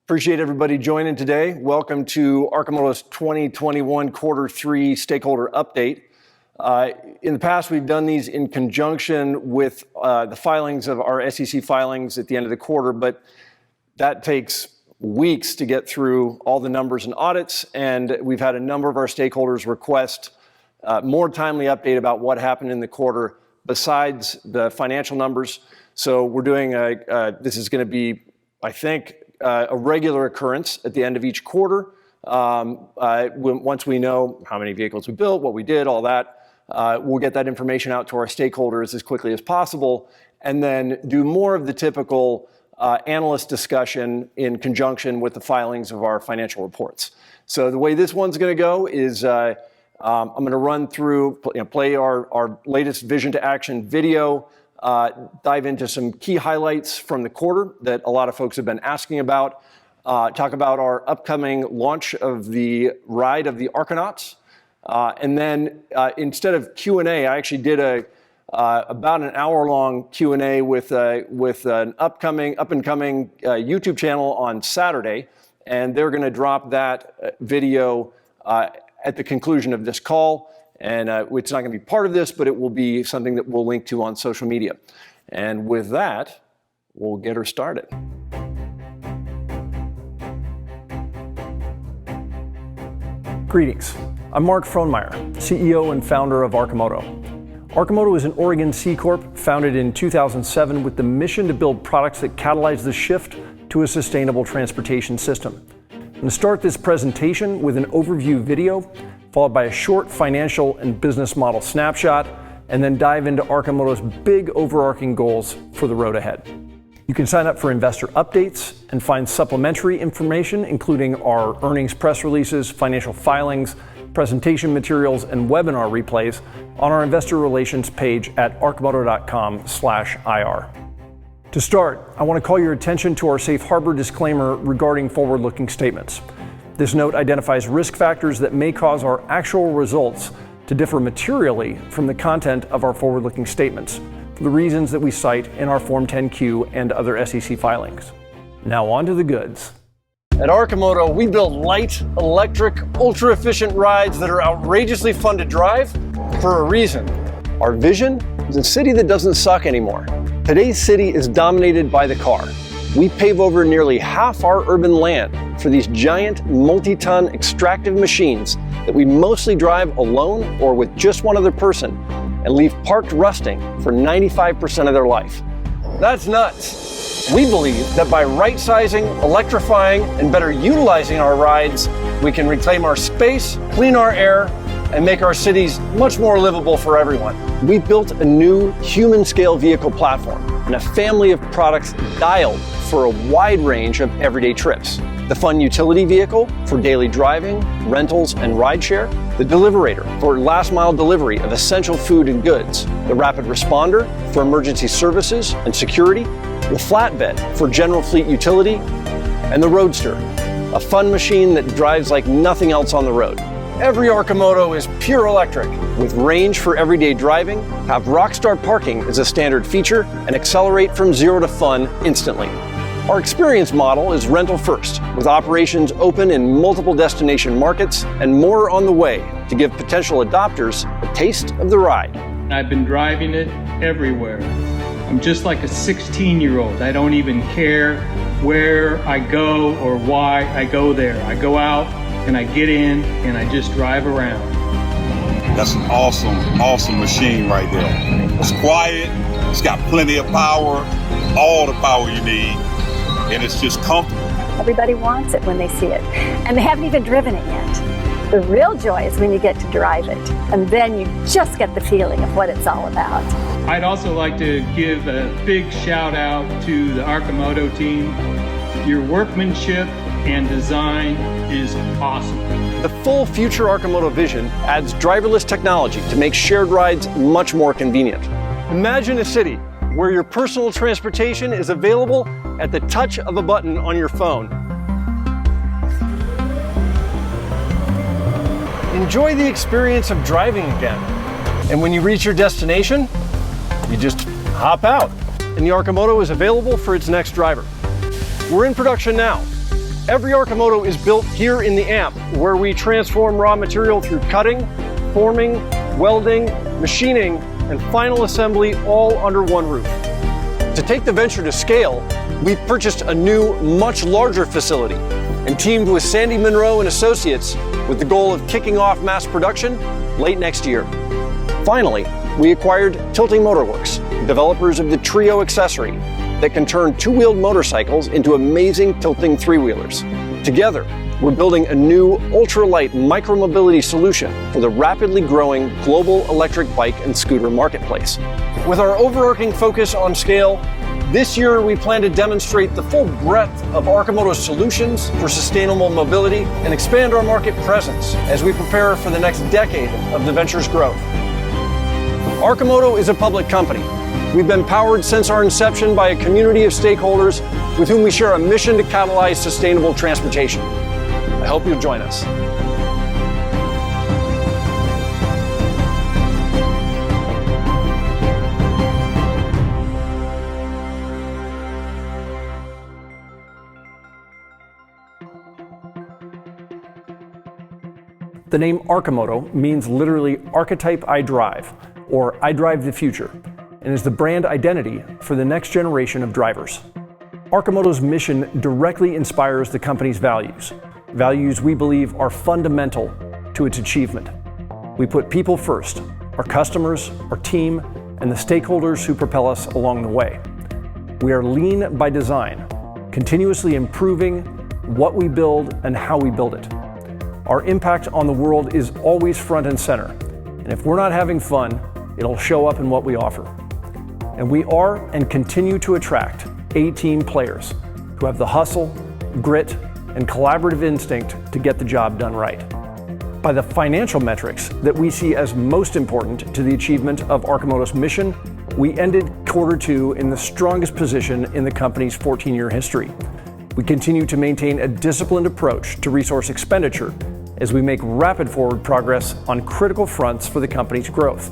Appreciate everybody joining today. Welcome to Arcimoto's 2021 Q3 Stakeholder Update. In the past, we've done these in conjunction with the filings of our SEC filings at the end of the quarter, but that takes weeks to get through all the numbers and audits, and we've had a number of our stakeholders request more timely update about what happened in the quarter besides the financial numbers. So we're doing this is going to be, I think, a regular occurrence at the end of each quarter. Once we know how many vehicles we built, what we did, all that, we'll get that information out to our stakeholders as quickly as possible, and then do more of the typical analyst discussion in conjunction with the filings of our financial reports. So the way this one's going to go is I'm going to run through, play our latest Vision to Action video, dive into some key highlights from the quarter that a lot of folks have been asking about, talk about our upcoming launch of the Ride of the Arconauts, and then instead of Q&A, I actually did about an hour-long Q&A with an up-and-coming YouTube channel on Saturday, and they're going to drop that video at the conclusion of this call. And it's not going to be part of this, but it will be something that we'll link to on social media. And with that, we'll get her started. Greetings. I'm Mark Frohnmayer, CEO and founder of Arcimoto. Arcimoto is an Oregon C Corp founded in 2007 with the mission to build products that catalyze the shift to a sustainable transportation system. I'm going to start this presentation with an overview video, followed by a short financial and business model snapshot, and then dive into Arcimoto's big overarching goals for the road ahead. You can sign up for investor updates and find supplementary information, including our earnings press releases, financial filings, presentation materials, and webinar replays on our investor relations page at arcimoto.com/IR. To start, I want to call your attention to our safe harbor disclaimer regarding forward-looking statements. This note identifies risk factors that may cause our actual results to differ materially from the content of our forward-looking statements for the reasons that we cite in our Form 10-Q and other SEC filings. Now on to the goods. At Arcimoto, we build light, electric, ultra-efficient rides that are outrageously fun to drive for a reason. Our vision is a city that doesn't suck anymore. Today's city is dominated by the car. We pave over nearly half our urban land for these giant multi-ton extractive machines that we mostly drive alone or with just one other person and leave parked rusting for 95% of their life. That's nuts. We believe that by right-sizing, electrifying, and better utilizing our rides, we can reclaim our space, clean our air, and make our cities much more livable for everyone. We've built a new human-scale vehicle platform and a family of products dialed for a wide range of everyday trips. The Fun Utility Vehicle for daily driving, rentals, and rideshare. The Deliverator for last-mile delivery of essential food and goods. The Rapid Responder for emergency services and security. The Flatbed for general fleet utility. And the Roadster, a fun machine that drives like nothing else on the road. Every Arcimoto is pure electric, with range for everyday driving, have rockstar parking as a standard feature, and accelerate from zero to fun instantly. Our experience model is rental first, with operations open in multiple destination markets and more on the way to give potential adopters a taste of the ride. I've been driving it everywhere. I'm just like a 16-year-old. I don't even care where I go or why I go there. I go out and I get in and I just drive around. That's an awesome machine right there. It's quiet, it's got plenty of power, all the power you need, and it's just comfortable. Everybody wants it when they see it, and they haven't even driven it yet. The real joy is when you get to drive it, and then you just get the feeling of what it's all about. I'd also like to give a big shout out to the Arcimoto team. Your workmanship and design is awesome. The full future Arcimoto vision adds driverless technology to make shared rides much more convenient. Imagine a city where your personal transportation is available at the touch of a button on your phone. Enjoy the experience of driving again. And when you reach your destination, you just hop out. And the Arcimoto is available for its next driver. We're in production now. Every Arcimoto is built here in the AMP, where we transform raw material through cutting, forming, welding, machining, and final assembly all under one roof. To take the venture to scale, we purchased a new, much larger facility and teamed with Sandy Munro and Associates with the goal of kicking off mass production late next year. Finally, we acquired Tilting Motorworks, developers of the Trio accessory that can turn two-wheeled motorcycles into amazing tilting three-wheelers. Together, we're building a new ultralight micromobility solution for the rapidly growing global electric bike and scooter marketplace. With our overarching focus on scale, this year we plan to demonstrate the full breadth of Arcimoto's solutions for sustainable mobility and expand our market presence as we prepare for the next decade of the venture's growth. Arcimoto is a public company. We've been powered since our inception by a community of stakeholders with whom we share a mission to catalyze sustainable transportation. I hope you'll join us. The name Arcimoto means literally archetype I drive, or I drive the future, and is the brand identity for the next generation of drivers. Arcimoto's mission directly inspires the company's values we believe are fundamental to its achievement. We put people first, our customers, our team, and the stakeholders who propel us along the way. We are lean by design, continuously improving what we build and how we build it. Our impact on the world is always front and center, and if we're not having fun, it'll show up in what we offer. And we are and continue to attract A-team players who have the hustle, grit, and collaborative instinct to get the job done right. By the financial metrics that we see as most important to the achievement of Arcimoto's mission, we ended Q2 in the strongest position in the company's 14-year history. We continue to maintain a disciplined approach to resource expenditure as we make rapid forward progress on critical fronts for the company's growth.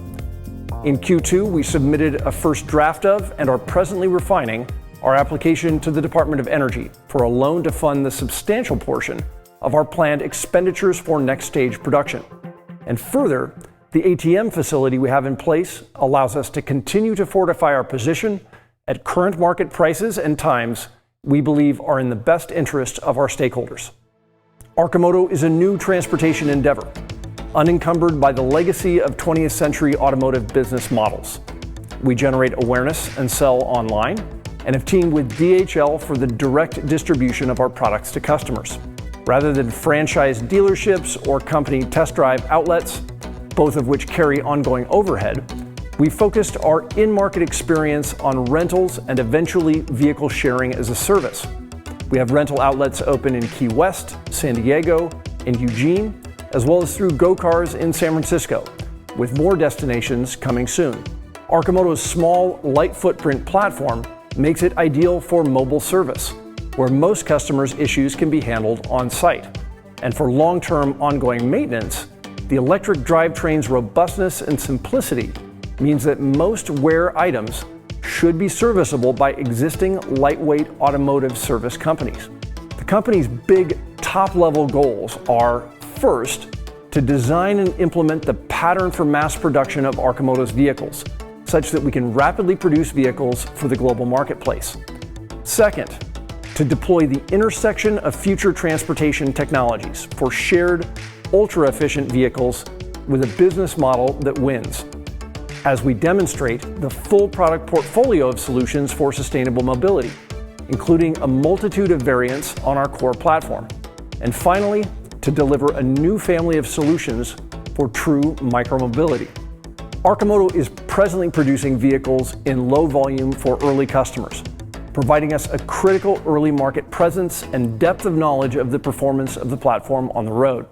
In Q2, we submitted a first draft of and are presently refining our application to the Department of Energy for a loan to fund the substantial portion of our planned expenditures for next stage production. And further, the ATVM facility we have in place allows us to continue to fortify our position at current market prices and times we believe are in the best interest of our stakeholders. Arcimoto is a new transportation endeavor, unencumbered by the legacy of 20th century automotive business models. We generate awareness and sell online, and have teamed with DHL for the direct distribution of our products to customers. Rather than franchise dealerships or company test drive outlets, both of which carry ongoing overhead, we focused our in-market experience on rentals and eventually vehicle sharing as a service. We have rental outlets open in Key West, San Diego, and Eugene, as well as through GoCars in San Francisco, with more destinations coming soon. Arcimoto's small, light footprint platform makes it ideal for mobile service, where most customers' issues can be handled on site. And for long-term ongoing maintenance, the electric drivetrain's robustness and simplicity means that most wear items should be serviceable by existing lightweight automotive service companies. The company's big top-level goals are, first, to design and implement the pattern for mass production of Arcimoto's vehicles, such that we can rapidly produce vehicles for the global marketplace. Second, to deploy the intersection of future transportation technologies for shared, ultra-efficient vehicles with a business model that wins, as we demonstrate the full product portfolio of solutions for sustainable mobility, including a multitude of variants on our core platform. And finally, to deliver a new family of solutions for true micromobility. Arcimoto is presently producing vehicles in low volume for early customers, providing us a critical early market presence and depth of knowledge of the performance of the platform on the road.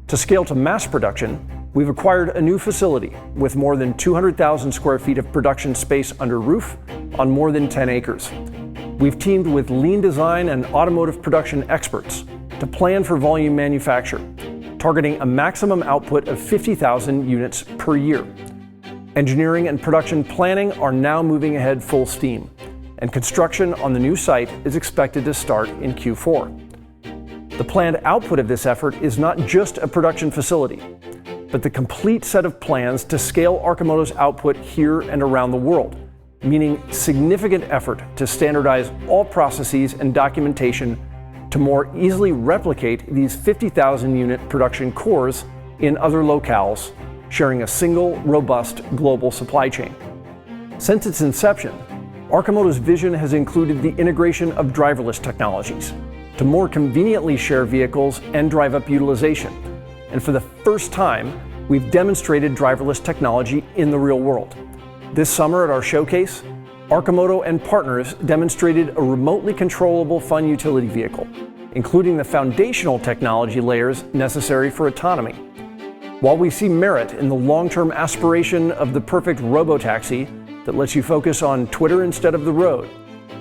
To scale to mass production, we've acquired a new facility with more than 200,000 square feet of production space under roof on more than 10 acres. We've teamed with lean design and automotive production experts to plan for volume manufacture, targeting a maximum output of 50,000 units per year. Engineering and production planning are now moving ahead full steam, and construction on the new site is expected to start in Q4. The planned output of this effort is not just a production facility, but the complete set of plans to scale Arcimoto's output here and around the world, meaning significant effort to standardize all processes and documentation to more easily replicate these 50,000 unit production cores in other locales, sharing a single, robust global supply chain. Since its inception, Arcimoto's vision has included the integration of driverless technologies to more conveniently share vehicles and drive up utilization. And for the first time, we've demonstrated driverless technology in the real world. This summer at our showcase, Arcimoto and partners demonstrated a remotely controllable fun utility vehicle, including the foundational technology layers necessary for autonomy. While we see merit in the long-term aspiration of the perfect robotaxi that lets you focus on Twitter instead of the road,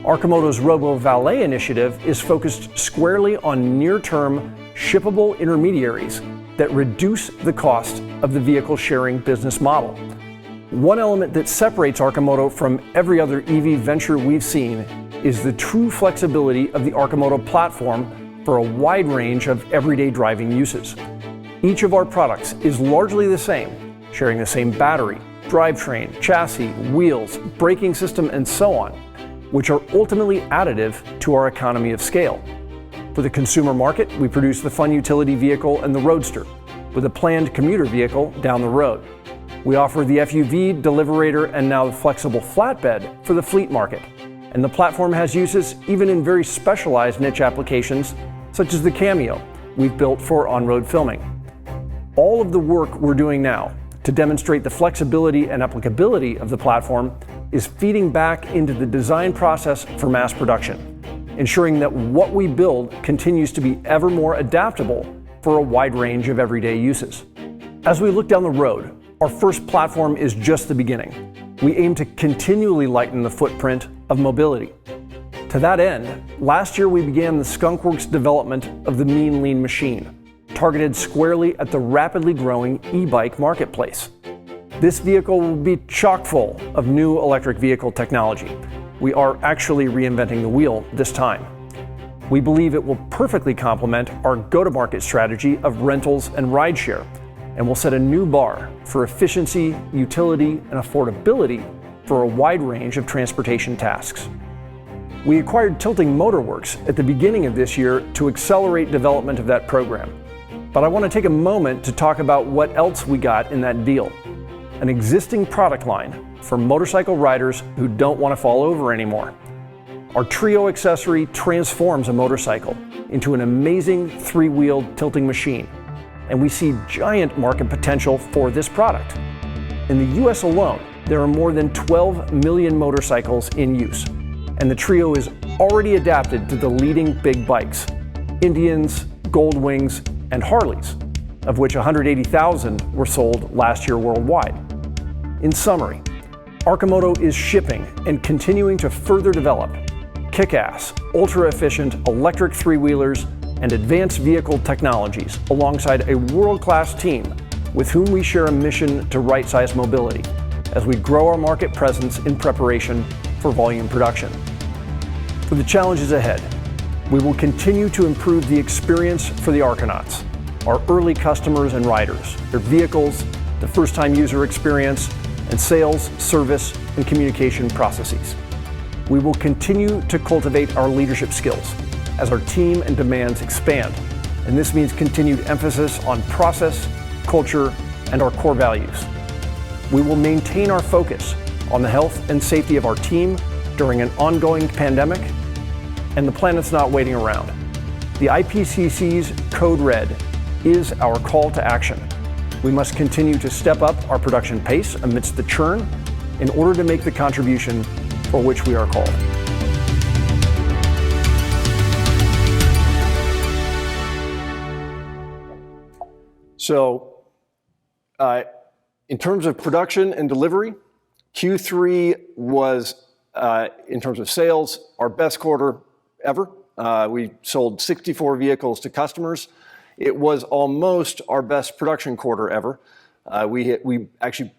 Arcimoto's Robo-Valet initiative is focused squarely on near-term, shippable intermediaries that reduce the cost of the vehicle sharing business model. One element that separates Arcimoto from every other EV venture we've seen is the true flexibility of the Arcimoto platform for a wide range of everyday driving uses. Each of our products is largely the same, sharing the same battery, drivetrain, chassis, wheels, braking system, and so on, which are ultimately additive to our economy of scale. For the consumer market, we produce the fun utility vehicle and the Roadster, with a planned commuter vehicle down the road. We offer the FUV, Deliverator, and now the flexible Flatbed for the fleet market. And the platform has uses even in very specialized niche applications, such as the Cameo we've built for on-road filming. All of the work we're doing now to demonstrate the flexibility and applicability of the platform is feeding back into the design process for mass production, ensuring that what we build continues to be ever more adaptable for a wide range of everyday uses. As we look down the road, our first platform is just the beginning. We aim to continually lighten the footprint of mobility. To that end, last year we began the Skunkworks development of the Mean Lean Machine, targeted squarely at the rapidly growing e-bike marketplace. This vehicle will be chock full of new electric vehicle technology. We are actually reinventing the wheel this time. We believe it will perfectly complement our go-to-market strategy of rentals and rideshare, and will set a new bar for efficiency, utility, and affordability for a wide range of transportation tasks. We acquired Tilting Motorworks at the beginning of this year to accelerate development of that program. But I want to take a moment to talk about what else we got in that deal. An existing product line for motorcycle riders who don't want to fall over anymore. Our Trio accessory transforms a motorcycle into an amazing three-wheeled tilting machine, and we see giant market potential for this product. In the US alone, there are more than 12 million motorcycles in use, and the Trio is already adapted to the leading big bikes, Indians, Goldwings, and Harleys, of which 180,000 were sold last year worldwide. In summary, Arcimoto is shipping and continuing to further develop kick-ass, ultra-efficient electric three-wheelers and advanced vehicle technologies alongside a world-class team with whom we share a mission to right-size mobility as we grow our market presence in preparation for volume production. For the challenges ahead, we will continue to improve the experience for the Arconauts, our early customers and riders, their vehicles, the first-time user experience, and sales, service, and communication processes. We will continue to cultivate our leadership skills as our team and demands expand, and this means continued emphasis on process, culture, and our core values. We will maintain our focus on the health and safety of our team during an ongoing pandemic, and the planet's not waiting around. The IPCC's Code Red is our call to action. We must continue to step up our production pace amidst the churn in order to make the contribution for which we are called. So, in terms of production and delivery, Q3 was, in terms of sales, our best quarter ever. We sold 64 vehicles to customers. It was almost our best production quarter ever. We actually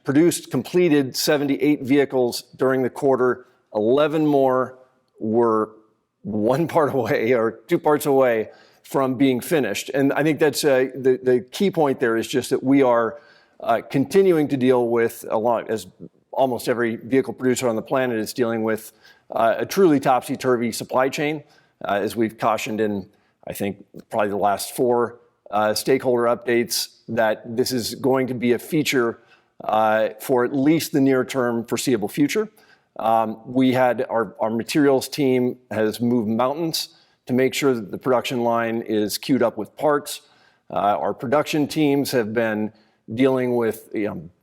completed 78 vehicles during the quarter. 11 more were one part away or two parts away from being finished. And I think that's the key point there is just that we are continuing to deal with, as almost every vehicle producer on the planet is dealing with, a truly topsy-turvy supply chain, as we've cautioned in, I think, probably the last 4 stakeholder updates, that this is going to be a feature for at least the near-term foreseeable future. We had our materials team has moved mountains to make sure that the production line is queued up with parts. Our production teams have been dealing with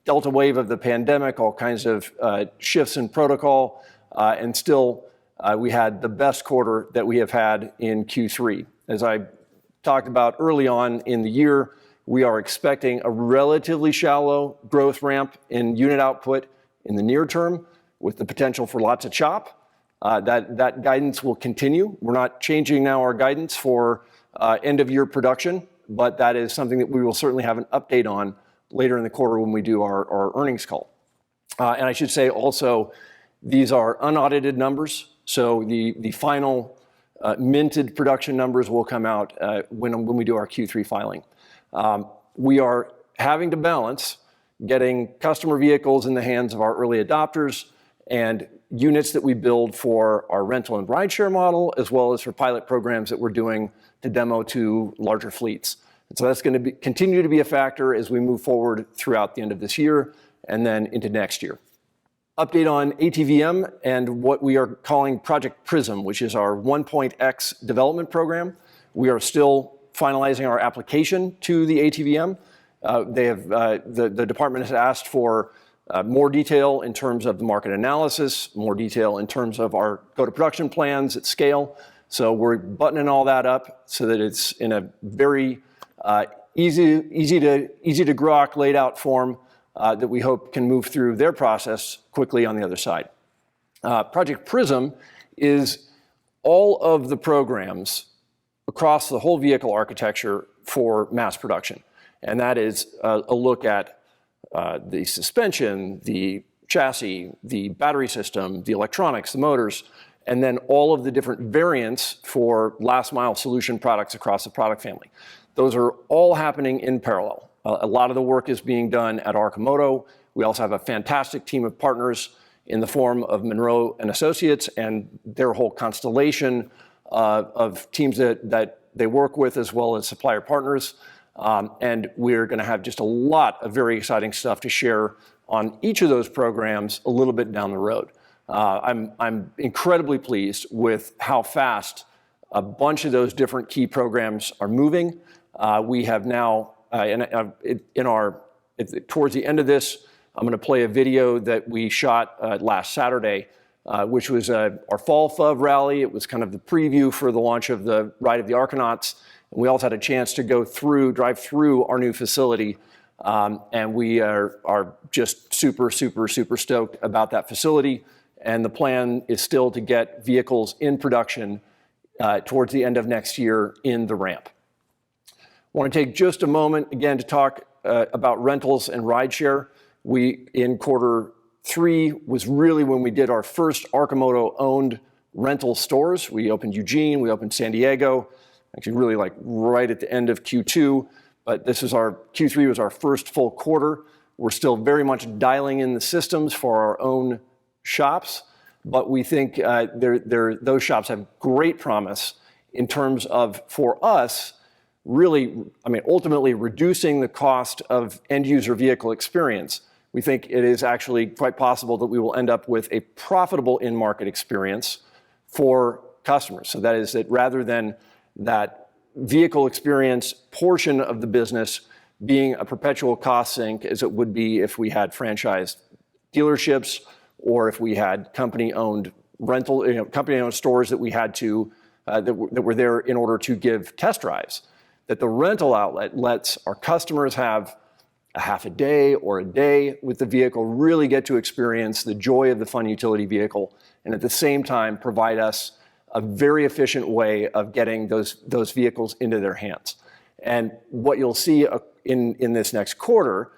Delta wave of the pandemic, all kinds of shifts in protocol, and still we had the best quarter that we have had in Q3. As I talked about early on in the year, we are expecting a relatively shallow growth ramp in unit output in the near term, with the potential for lots of chop. That guidance will continue. We're not changing now our guidance for end of year production, but that is something that we will certainly have an update on later in the quarter when we do our earnings call. And I should say also, these are unaudited numbers, so the final minted production numbers will come out when we do our Q3 filing. We are having to balance getting customer vehicles in the hands of our early adopters and units that we build for our rental and rideshare model, as well as for pilot programs that we're doing to demo to larger fleets. And so that's going to continue to be a factor as we move forward throughout the end of this year and then into next year. Update on ATVM and what we are calling Project Prism, which is our 1.x development program. We are still finalizing our application to the ATVM. The department has asked for more detail in terms of the market analysis, more detail in terms of our go-to-production plans at scale. So we're buttoning all that up so that it's in a very easy to grok, laid out form that we hope can move through their process quickly on the other side. Project Prism is all of the programs across the whole vehicle architecture for mass production. And that is a look at the suspension, the chassis, the battery system, the electronics, the motors, and then all of the different variants for last mile solution products across the product family. Those are all happening in parallel. A lot of the work is being done at Arcimoto. We also have a fantastic team of partners in the form of Monroe and Associates and their whole constellation of teams that they work with, as well as supplier partners. And we're going to have just a lot of very exciting stuff to share on each of those programs a little bit down the road. I'm incredibly pleased with how fast a bunch of those different key programs are moving. We have now, towards the end of this, I'm going to play a video that we shot last Saturday, which was our fall FUV Rally. It was kind of the preview for the launch of the Ride of the Arconauts. And we also had a chance to drive through our new facility. And we are just super stoked about that facility. And the plan is still to get vehicles in production towards the end of next year in the ramp. I want to take just a moment again to talk about rentals and rideshare. We, in Q3, was really when we did our first Arcimoto-owned rental stores. We opened Eugene, we opened San Diego, actually really like right at the end of Q2, but Q3 was our first full quarter. We're still very much dialing in the systems for our own shops, but we think those shops have great promise in terms of, for us, really, ultimately reducing the cost of end user vehicle experience. We think it is actually quite possible that we will end up with a profitable in-market experience for customers. So that is that rather than that vehicle experience portion of the business being a perpetual cost sink, as it would be if we had franchised dealerships or if we had company-owned company-owned stores that we had to that were there in order to give test drives. That the rental outlet lets our customers have a half a day or a day with the vehicle, really get to experience the joy of the fun utility vehicle, and at the same time provide us a very efficient way of getting those vehicles into their hands. And what you'll see in this next quarter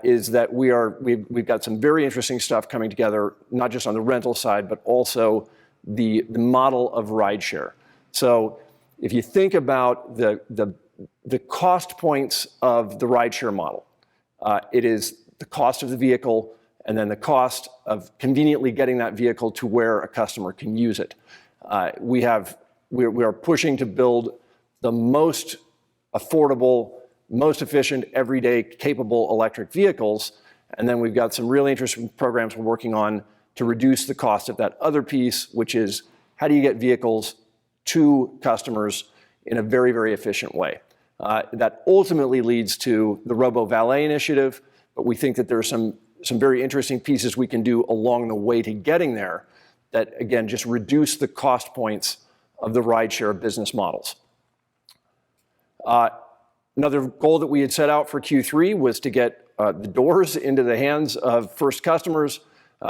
is that we've got some very interesting stuff coming together, not just on the rental side, but also the model of rideshare. So if you think about the cost points of the rideshare model, it is the cost of the vehicle and then the cost of conveniently getting that vehicle to where a customer can use it. We are pushing to build the most affordable, most efficient, everyday capable electric vehicles. And then we've got some really interesting programs we're working on to reduce the cost of that other piece, which is how do you get vehicles to customers in a very, very efficient way. That ultimately leads to the Robo-Valet initiative, but we think that there are some very interesting pieces we can do along the way to getting there that, again, just reduce the cost points of the rideshare business models. Another goal that we had set out for Q3 was to get the doors into the hands of first customers.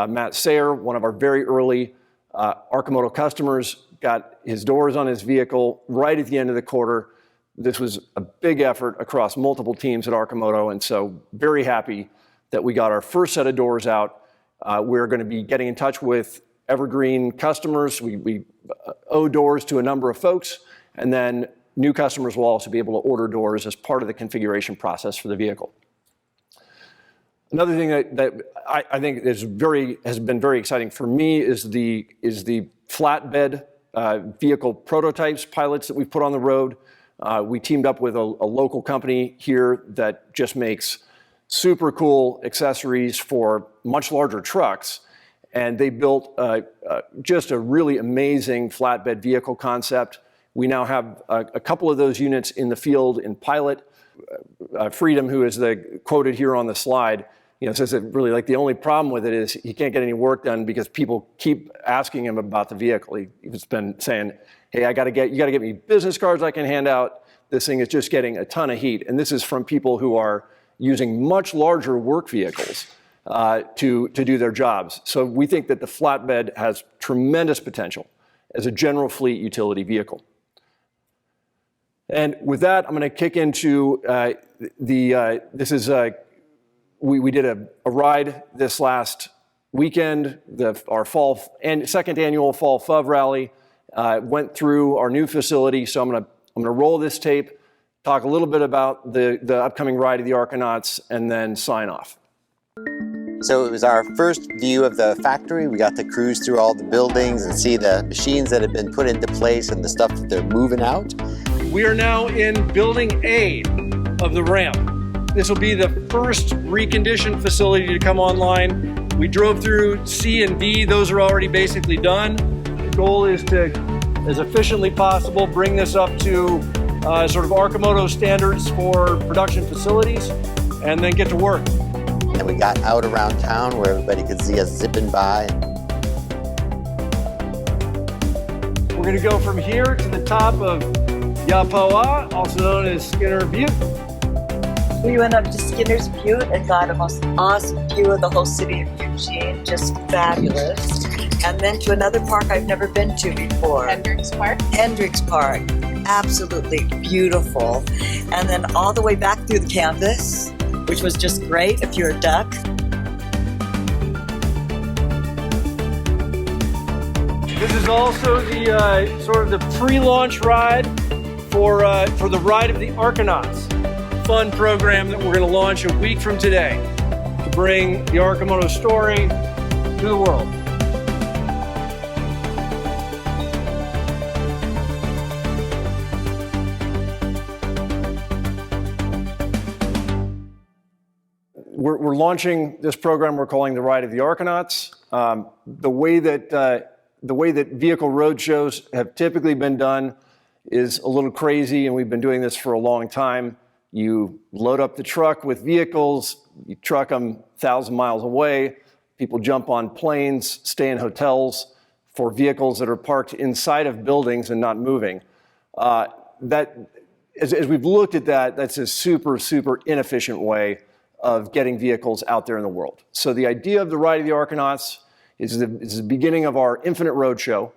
Matt Sayer, one of our very early Arcimoto customers, got his doors on his vehicle right at the end of the quarter. This was a big effort across multiple teams at Arcimoto, and so very happy that we got our first set of doors out. We're going to be getting in touch with evergreen customers. We owe doors to a number of folks, and then new customers will also be able to order doors as part of the configuration process for the vehicle. Another thing that I think has been very exciting for me is the flatbed vehicle prototypes, pilots that we've put on the road. We teamed up with a local company here that just makes super cool accessories for much larger trucks. And they built just a really amazing flatbed vehicle concept. We now have a couple of those units in the field in pilot. Freedom, who is quoted here on the slide, says that really like the only problem with it is he can't get any work done because people keep asking him about the vehicle. He's been saying, hey, you got to get me business cards I can hand out. This thing is just getting a ton of heat. And this is from people who are using much larger work vehicles to do their jobs. So we think that the flatbed has tremendous potential as a general fleet utility vehicle. And with that, I'm going to kick into we did a ride this last weekend, our second annual fall FUV Rally. Went through our new facility, so I'm going to roll this tape, talk a little bit about the upcoming Ride of the Arconauts, and then sign off. So it was our first view of the factory. We got to cruise through all the buildings and see the machines that have been put into place and the stuff that they're moving out. We are now in Building A of the ramp. This will be the first reconditioned facility to come online. We drove through C and D. Those are already basically done. The goal is to, as efficiently possible, bring this up to sort of Arcimoto standards for production facilities and then get to work. And we got out around town where everybody could see us zipping by. We're going to go from here to the top of Yapawa, also known as Skinner Butte. We went up to Skinner's Butte and got a most awesome view of the whole city of Eugene, just fabulous. And then to another park I've never been to before. Hendricks Park? Hendricks Park, absolutely beautiful. And then all the way back through the campus, which was just great if you're a duck. This is also the sort of the pre-launch ride for the Ride of the Arconauts. Fun program that we're going to launch a week from today to bring the Arcimoto story to the world. We're launching this program we're calling the Ride of the Arconauts. The way that vehicle road shows have typically been done is a little crazy, and we've been doing this for a long time. You load up the truck with vehicles, you truck them 1,000 miles away, people jump on planes, stay in hotels for vehicles that are parked inside of buildings and not moving. As we've looked at that, that's a super, super inefficient way of getting vehicles out there in the world. So the idea of the Ride of the Arconauts is the beginning of our Infinite Roadshow,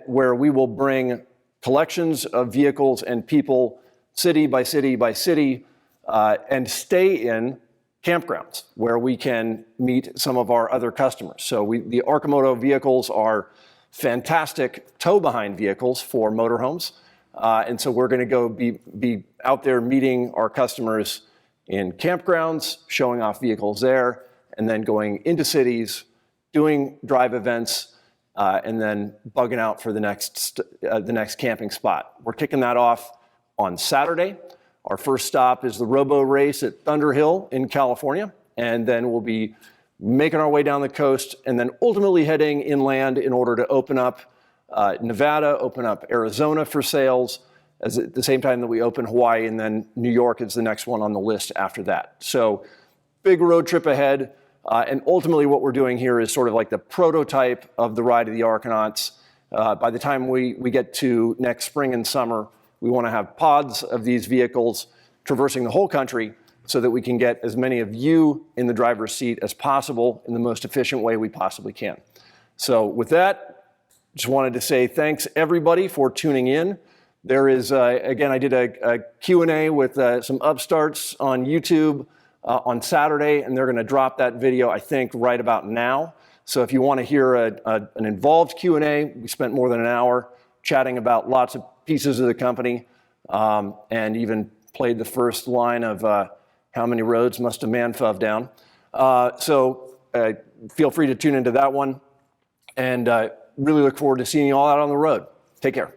where we will bring collections of vehicles and people city by city by city, and stay in campgrounds where we can meet some of our other customers. So the Arcimoto vehicles are fantastic tow-behind vehicles for motorhomes. And so we're going to go be out there meeting our customers in campgrounds, showing off vehicles there, and then going into cities, doing drive events, and then bugging out for the next camping spot. We're kicking that off on Saturday. Our first stop is the Robo Race at Thunder Hill in California, and then we'll be making our way down the coast and then ultimately heading inland in order to open up Nevada, open up Arizona for sales, at the same time that we open Hawaii, and then New York is the next one on the list after that. So big road trip ahead, and ultimately what we're doing here is sort of like the prototype of the Ride of the Arconauts. By the time we get to next spring and summer, we want to have pods of these vehicles traversing the whole country so that we can get as many of you in the driver's seat as possible in the most efficient way we possibly can. So with that, just wanted to say thanks everybody for tuning in. There is, again, I did a Q&A with some upstarts on YouTube on Saturday, and they're going to drop that video, I think, right about now. So if you want to hear an involved Q&A, we spent more than an hour chatting about lots of pieces of the company, and even played the first line of How Many Roads Must a Man FUV Down? So feel free to tune into that one, and really look forward to seeing you all out on the road. Take care.